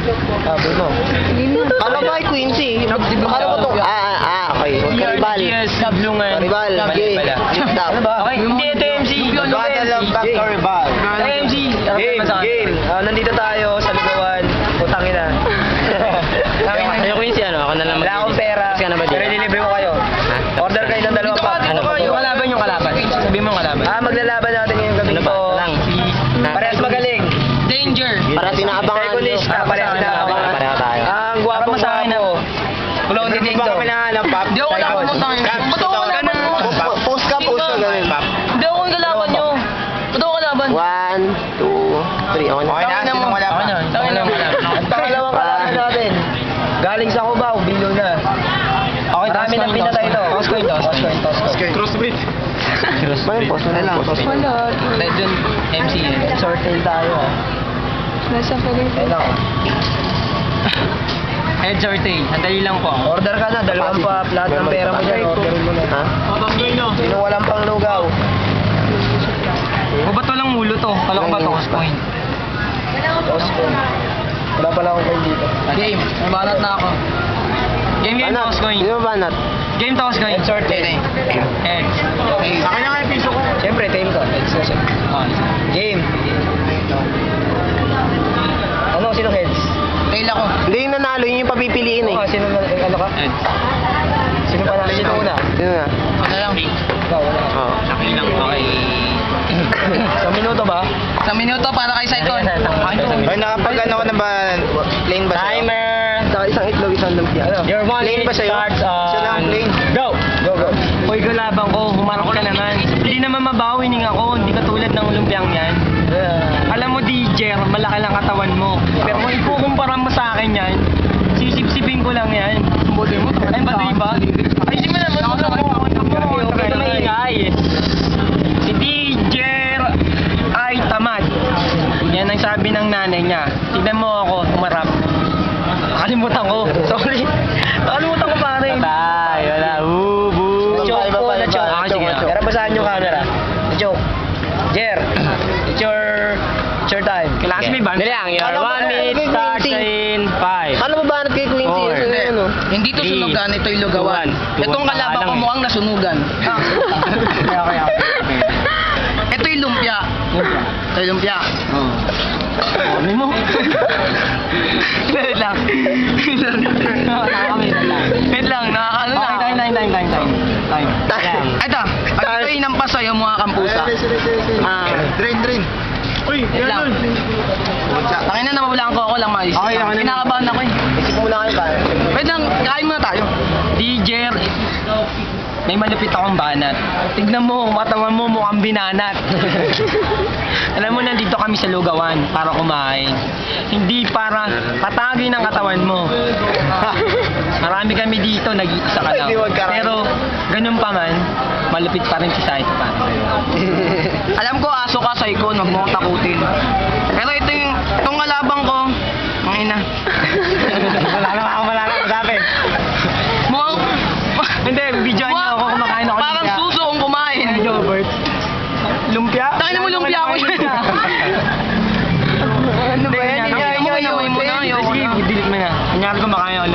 Sabi mo. Kala mo kay Quincy. Kala mo itong... okay. Huwag karibal. Sablungan. Karibal. Okay. Stop. Okay, hindi ito MC. Battle of Back to Ribal. MC. Game. Nandito tayo sa Lugawan. Putang ina. Ayoko yun si ano, ako na lang Wala akong pera. Pero nilibre ko kayo. Order kayo ng dalawang pack. Yung kalaban. Sabi mo kalaban. Maglalaban natin ngayong gabi ko. Parehas magaling. Danger. Para sinaabangan nyo. Parehas sinaabangan. Pareha tayo. Ang gwapo mo sa akin ako. Kulong din dito. Kami nahanap, Pap. Hindi ako kalaban mo sa akin. Ba't ako kalaban mo? Post ka ganun, Pap. Hindi ako kalaban nyo. Ba't ako kalaban? 1, 2, 3. Okay na. Okay na, sinong wala pa? Tangin na wala. Pangalawang kalaban natin. Galing sa Cubao, Bilo na. Okay, marami nang pinatay ito. Toss coin. Crossfit. Crossfit. Wala. Legend MC eh. Short tail tayo. Nasa pa rin. Head or tail. Sandali lang po. Order ka na, dalawang pa. Lahat ng pera mo dyan, orderin mo na. Ha? Sino walang pang lugaw? O ba't walang ulo to? Kala ko ba toss coin? Wala pala akong coin dito. Game. Banat na ako. Game toss coin. Hindi mo banat? Game toss coin. Head or tail? Head. Akin na nga yung piso ko. Siyempre, tail ko. Heads na siya. Game. Ano? Sino heads? Tail ako. Hindi yung nanalo, yun yung papipiliin eh. Sino na, ano ka? Head. Sino pa na? Sino una? Sino na? Ano lang? Ikaw, wala. Oo. Saki lang. Okay. Sa minuto ba? Sa minuto para kay Saikon. Ay, nakapag ano ka na ba? Plain ba sa'yo? Timer. Isang itlog, isang lumpia. Ano? Your 1 Plain ba minute sa'yo? starts on... Siya lang plain. Go! Go. Hoy, galabang ko. Humarap ka naman. Hindi naman mabawining ako. Hindi katulad ng lumpiang yan. Alam mo, DJ, malaki lang katawan mo. Pero kung ikukumpara mo sa akin yan, sisip-sipin ko lang yan. Buti mo. Ay, baduy ba? Ay, di mo naman. Okay na maingay. Si DJ ay tamad. Yan ang sabi ng nanay niya. Tignan mo ako, humarap. Nakalimutan ko. Sorry. Nakalimutan ko pare. Patay, wala. Joke po na joke. Sige na. Pero basahan yung camera. Joke. Jer, it's your time. Classmate ba? Dali lang. Your Kala mo 1 minute kay starts Quincy. in 5. Ano ba banat kay Quincy? Four. Ano? Hindi to Three. sunugan, ito'y lugawan. Two. Itong kalaban ko mukhang nasunugan. Ito'y lumpia. Ito'y lumpia. Ano mo? Wait lang. Wait lang. Nakakano na. Time. Ito. Ito'y nampas sa'yo mukha kang pusa. Drain. Wait lang. Tangin na nababalaan ko ako lang mais. Kinakabahan ako eh. Isip muna kayo ba? Wait lang, kain muna tayo. DJ, may malupit akong banat. Tignan mo, matawan mo mukhang binanat. Alam mo, nandito kami sa Lugawan para kumain. Hindi para patagin ang katawan mo. Marami kami dito, nag-iisa ka lang. Pero, ganun pa man, malupit pa rin si Saito para sa'yo. Alam ko aso ka sa ikon, huwag mo akong takutin. Pero itong kalabang ko, ang ina. Wala na masabi. Mukhang, Hindi, videoan niyo ako kumakain ako. parang suso kung kumain. Gilbert. Lumpia? Tangin mo lumpia ako yan. Ano ba yan? Ayaw mo na. Sige, delete mo na. Kunyari kumakain ako.